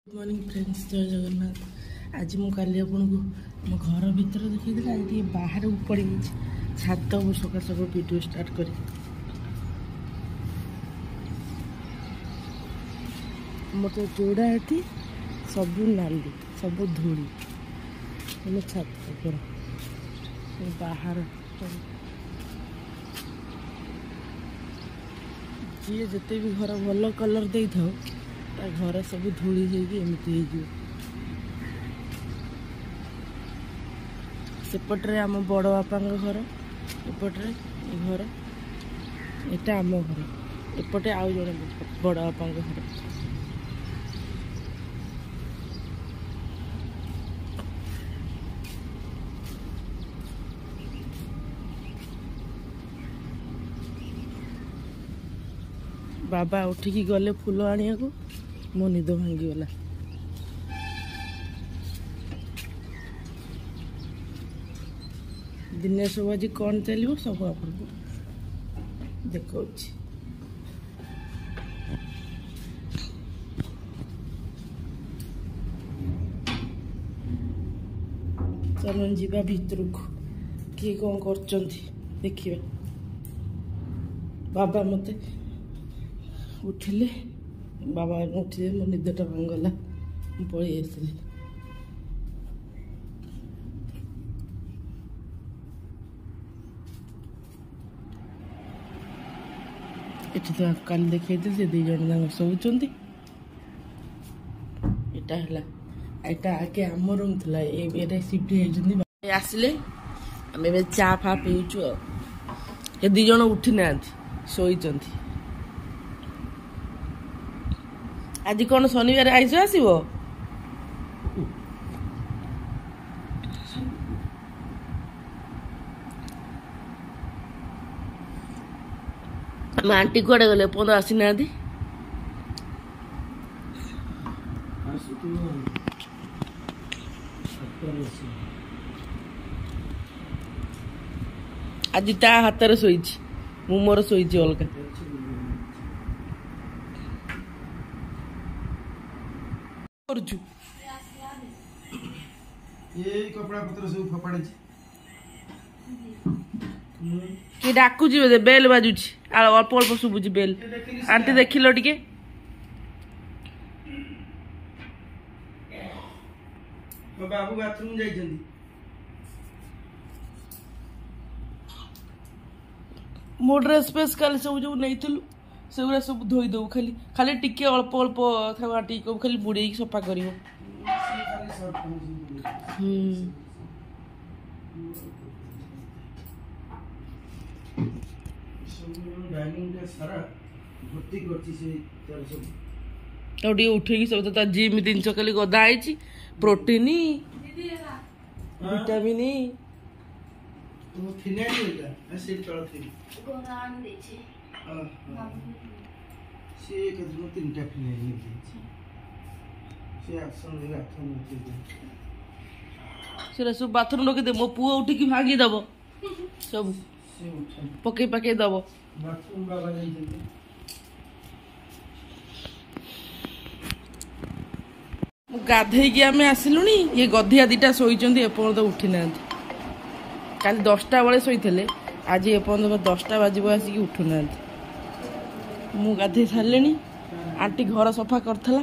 Good morning friends, जय जगन्नाथ। आज मु काली आपको मो घर भीतर देखी आज बाहर पड़ी छात सका सका वीडियो स्टार्ट कर मत जोड़ा ये सब नाली सब धूली मैंने छात पर बाहर जी जिते भी घर भल कलर दे था घर सब धूली एमती सेपटे आम बड़ बापा घर एपटे घर यहाँ आम घर एपटे आउ जन बड़ बापा घर बाबा उठिकी गले फूल आनिया को मो निद भांगीगला। दिन सब आज कौन चलो सब आपको देखा चलन जीवा भितर को किए कौन कर देखिए। बाबा मते उठिले बाबा उठे मो निदटा भांगला पलि आसली। एठी तो काली देखी से दी जन शोचंती एटा आगे आम रूम थी ये सिफ्ट होती आसिले आम चा फा पीचु ये दी जन उठी ना शोचंती। आज कौन शनिवार आइस आसब आंटी कड़े गले पर्यंत आसी ना आज ता हाथ शोई मु मोर शोई अलग ये कपड़ा पत्र सब फपाड़ी कि डाकुची बोधे बेल बाजुची अल्प अल्प शुभुची बेल आंटी देखिल टिके बाबू बाथरूम जाइछन्ती मो ड्रेस पेस काली सब जो नहीं से सब धोई दो खाली खाली टिके अल्प अल्प था आंटी को खाली बुड़े सफा कर उठे सब जिम जिनस खाली गदा है प्रोटीन विटामिन सब बाथरूम रखी दे मो पुआ उठिकी भांगी दब सब पकई पकई दब गाधे आम आसिलुनी ये गधिया दीटा शोचंती एपर्यंत उठी ना काली 10टा बेले शोते आज एपर्यंत 10टा बाजब आसिक उठू ना मु गाधे सारे आंटी घर सफा करथला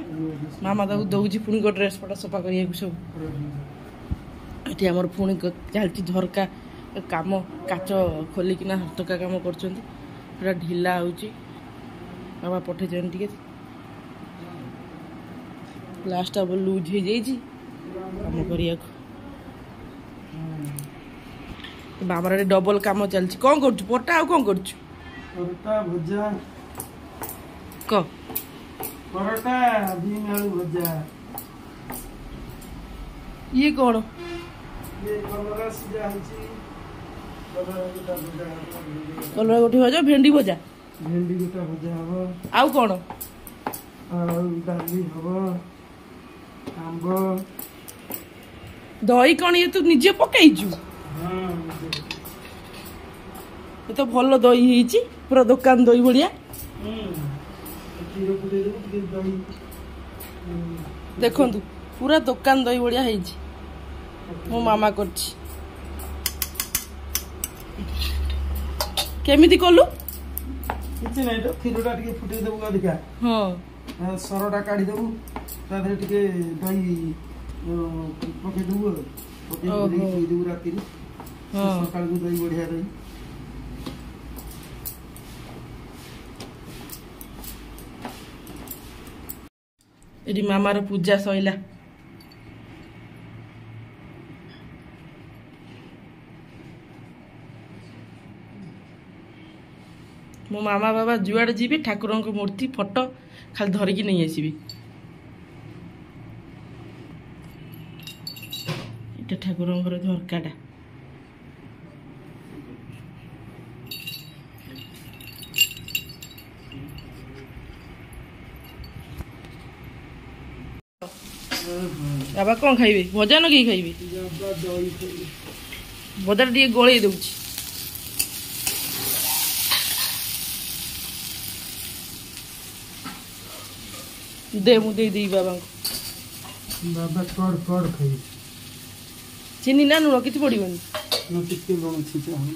मामा ताको दौची पुणी को ड्रेस पटा सफा करिया सब ये आमर पुणी चलती झरका काम काच खोलिकिना हटका काम कर ढिला होची बाबा पठे टे लास्ट अब लूज हो जाइए काम करिया बाबार डबल काम चलती कौन कर पटा आ कौन कर भजा क परोटा बीन आलू भजा ये कौन ये कलरा सिजा होची कलरा गोटी भजा भेंडी भजा गोटा भजा हबो आउ कौन दाली हबो आंबो दही कौन ये तू निजे पकईचु ये तो भल दही होईची पूरा दुकान दही बढ़िया देखंतु पूरा दुकान दही बड़िया ହେଇଛି मो मामा करछि केमिति कलु किछि नै तो खीरटा टिके फुटे देबु अधिका हां सरटा काढी देबु ता धरे टिके दही पके देबु पके देबु राती हां सकाळ को दही बढ़िया रही एडी मामार पूजा सइला मो मामा बाबा जुआड़े जी ठाकुर मूर्ति फोटो खाली धरिकी नहीं आसबि ये ठाकुर झरकाटा बाबा कौन खाइबे भजा न कि खाइबे भजा टे गोल दूची दे मु दे दी बाबा बाबा कड़ कड़ खाई चीनी ना लुण किसी पड़ोनी न टिके लुण छिटा हम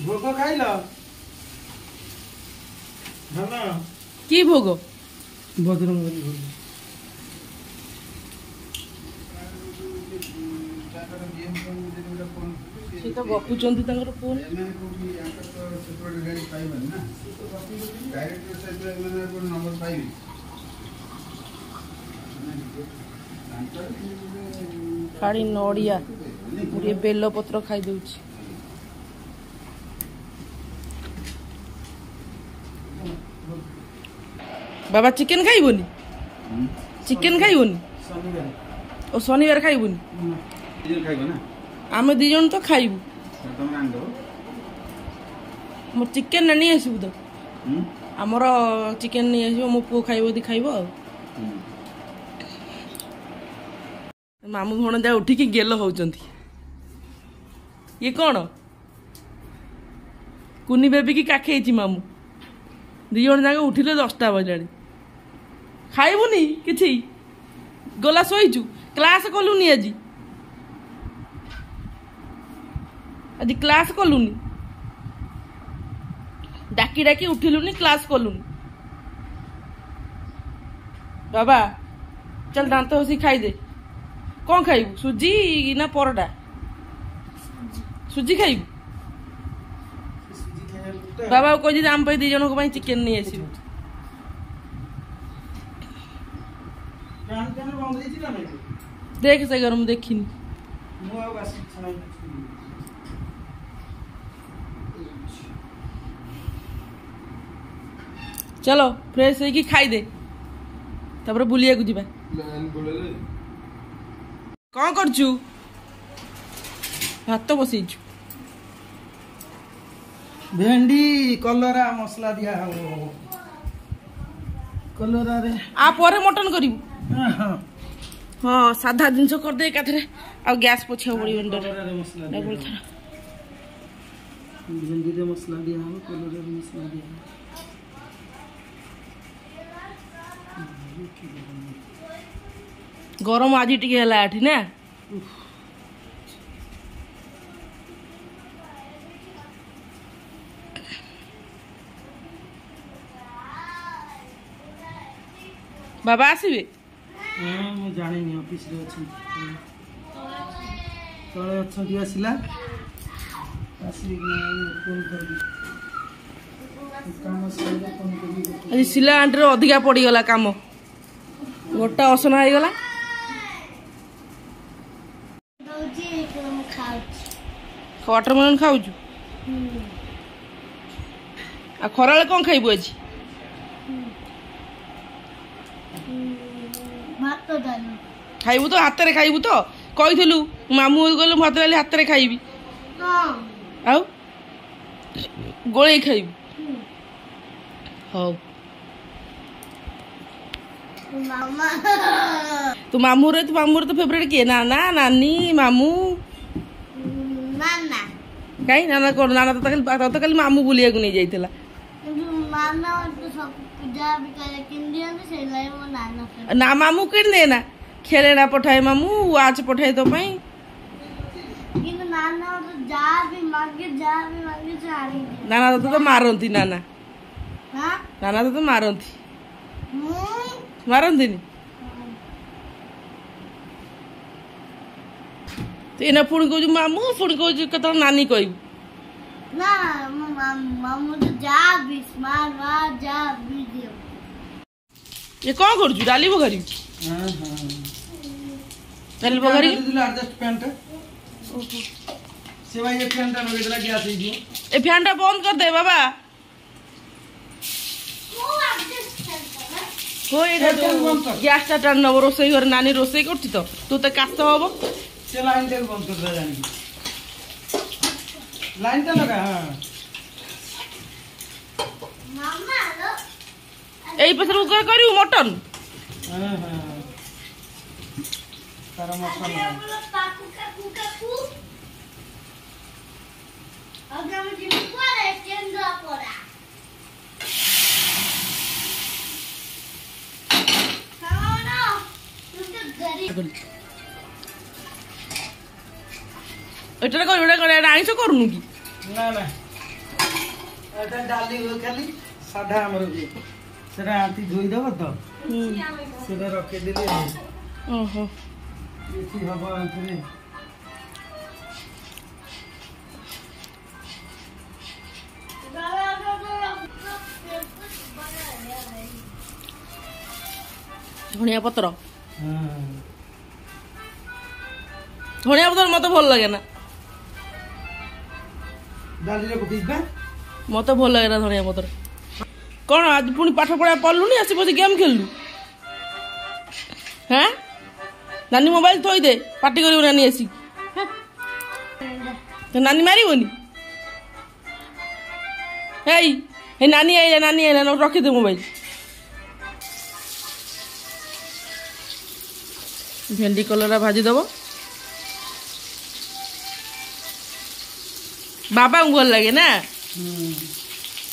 भोग खाइल धन की भोग बजरंग भोग से तो गपुचंती तांकर फोन खाड़ी नड़िया गोटे बेल पत्र खाई दउछि बाबा चिकेन खाइबोनी चिकेन खाइबोनी ओ शनिवार खाइबोनी आम दी जन तो खाइबू मो चिकेन ना नहीं आसबू तो आमर चिकेन नहीं आसो मो पुओ खाइब यदि खाइब मामू भणजा उठिकी गेल होउचंती ये कौन कुनी बेबी की काखेची मामू दी जन जाक उठिले 10टा बजाड़ी खाइबुनी किछि गला सोइचु क्लास कलुनी आज आज क्लास कलुनी डाकी डाकी उठिलुनी क्लास कलुनी बाबा चल दांत हसी खाई दे कौन खाइबू सुजी ना परोटा सुजी खाइबू बाबा कह आम पे दी जन को चिकेन नहीं आस देख से घर मुझे देखी चलो फ्रेश है कि खाई दे तब बुलिया को जीवा कौन करचु भात बसईचु भेंडी कलरा मसला दिया हो कलरा रे आ परे मटन करिबू हाँ साधा जिनस कर दे एकाथरे आ गैस पोछा पड़ी कलरा रे मसला दिया भेंडी रे मसला दिया हो कलरा रे मसला दिया गरम आज टिके हला आठी ना बाबा आसबे मैं जानी नहीं ऑफिस रे अछि तळे अछि आसिला आसी फोन कर काम सहिले फोन कर आज सिला आंटी अधिका पड़ी गला काम गोटा असना हो गला वाटरमेलन खाऊ आ खरा कौन खाइबू आज खाइबू तो हाथ में खाइबू तो कहीलु मामू गलु भात डाली हाथ में खाइबी आउ गोले खाइबू हौ तू मामू रे तो फेवरेट किए ना ना नानी मामू କାଇଁ ନାନା କଣ ନାନା ତ କାଲି ମାମୁଁ ବୁଲିବାକୁ ନେଇ ଯାଇଥିଲା। ନା ମାମୁଁ କିଣିଦେ ନା ଖେଳନା ପଠାଏ ମାମୁଁ ୱାଚ୍ ପଠାଏ ତୋ ପାଇଁ। ନାନା ତତେ ମାରନ୍ତି ନାନା ତତେ ମାରନ୍ତି ମାରନ୍ତିନି। ତୁ ଏଇନା ପୁଣି କହୁଛୁ ମାମୁଁ ପୁଣି କହୁଛୁ କେତେବେଳେ ନାନୀ କହିବୁ। ଏ କଣ କରୁଛୁ ଡାଲି ବଘାରିବୁ? ଡାଲି ବଘାରି ଏ ଫ୍ୟାନ୍ ଟା ବନ୍ଦ କରିଦେ ବାବା। ଗ୍ୟାସ ଟା ଟାଣି ନବ ରୋଷେଇ ଘରେ ନାନୀ ରୋଷେଇ କରୁଛି ତ ତୁ ତ କାଶ ହବ। से लाइन टा बंद कर दे जानी लाइन टा लगा। हां मामा लो एई पसर उकर करियो मटन। हां हां तारा मटन काकू काकू काकू अब हम जिम करे केंद्र पड़ा खाना तुझे गरीब एटा कर एटा कर आइसो करनु की ना ना एटा डाली खाली साधा हमर की सेरा आंटी धोई देबो तो सेरा रखे देली। ओहो एथि हबो आंटी धनिया पत्र। हां धनिया पत्र मत भल लगे ना मत भल लगे ना धनिया पत्र। कौन आज पुणी पाठ पढ़ा पढ़लुनी आसी बस गेम खेललु? हाँ नानी मोबाइल थोई दे पार्टी करियो नानी आसी तो नानी मारिबनी। हे नानी आइला रखी दे मोबाइल। भेंडी कलरा भाजी दबो बाबा को भल लगे ना।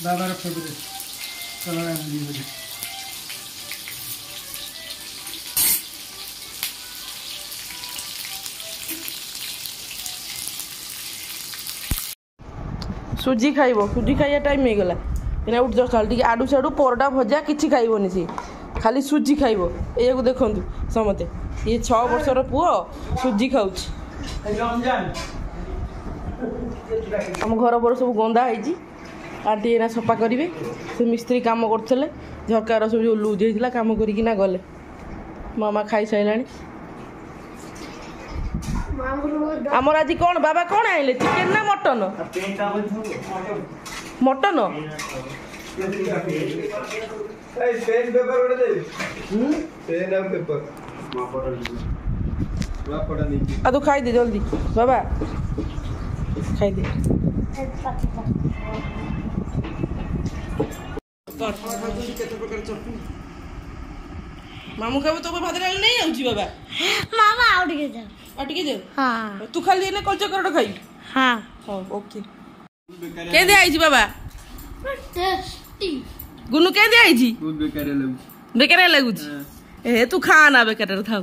बाबा रो फेवरेट कलर आनी बोली सुजी खाइबो सुजी खाइया टाइम हो गला एना उठ जस्ट हाल आडू साडू परडा भजा किछि खाइबोनी से खाली सुजी खाइबो। एयाको देखंतु समते ये 6 वर्षर पुओ सुजी खाउछि। आम घर पर सब गंदा है आंटी एना सफा करेंगे से मिस्त्री काम करते झरकार सब जो लुज होता कम करना गले मामा खाई सारा। आमर आज कौन बाबा कौन आइले चिकेन ना मटन? मटन आ तू खाई दे जल्दी बाबा खाई दे। मामू खाबो तो भात डाल नहीं आउची बाबा मामा आउ टिके जाओ हां तू खाली एने कच्चा करडो खाई। हां हां ओके के दे आइची बाबा टेस्टी गुनु के दे आइची बहुत बेकार लागुची ए तू खा ना बेकार थाउ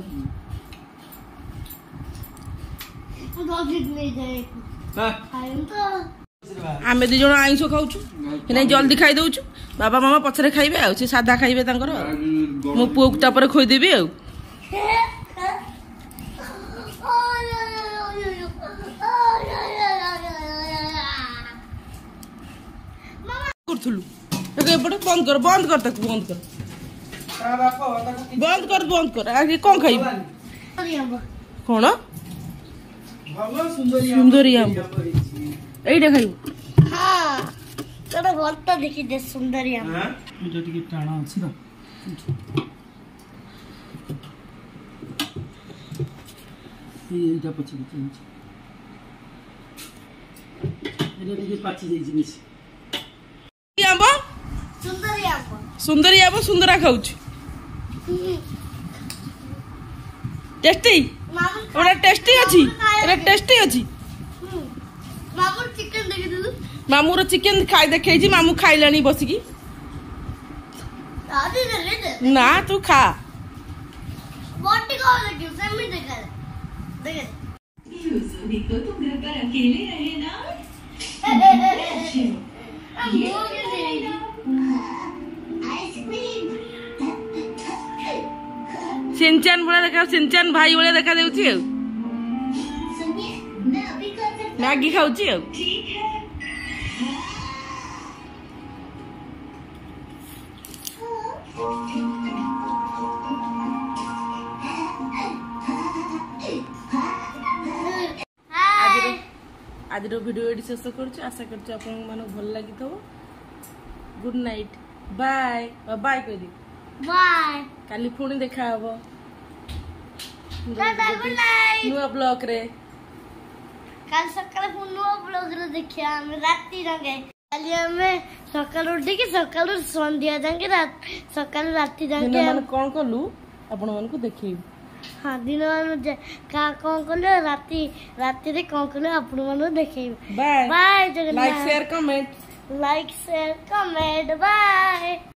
आमे दी जण आइंसो खाउछु एने जल्दी खाई दउछु बाबा मामा पछरे खाइबे आ से सादा खाइबे तांकर मो पुक तापर खोइ देबी आ करथुलु एके बड बंद कर ताकू बंद कर आगे कोन खाइबे कोन सुंदरी आम एइडा खाइबो। हां तोरा भलता देखि दे सुंदरी आम इटा टिके टाणा अछि र एइटा पछि पछि एटा टिके पाछि जाइछि मिस आम सुंदरी आम सुंदरा खाउछु टेस्टी ओरा टेस्टी अछि एरा टेस्टी अछि मामू चिकन ମାମୁର ଚିକେନ ଖାଇ ଦେଖେଇଛି ମାମୁ ଖାଇଲାଣି ବସିକି ନା ତୁ ଖା बॉडी को देखियो सेमी देखा देख यूसुफ को तुम घर पर अकेले रहे ना आइसक्रीम सिंचन भଳିଆ ଦେଖା सिंचन ଭାଇ ଭଳିଆ ଦେଖା ଦେଉଛି ଆଉ सुनिए मैं अभी कर सकता ମ୍ୟାଗି ଖାଉଛି ଆଉ ठीक है आज वीडियो ये शेष कर आशा कर भल लगी गुड नाइट बाय बाय कह दी बाय काली पुणी देखा हबो दादा गुड नाइट नुआ ब्लॉग रे कल सकाळ पुनो ब्लॉग रे देखिया हम राती रंगे काली हमें सकाळ उठी के सकाळ संध्या जाके रात सकाळ राती जाके मन कोन कलु आपण मन को देखी हाँ दिन का कौन कले राती राती रे कौन कले आपण मन देखे bye bye Jagannath like share comment bye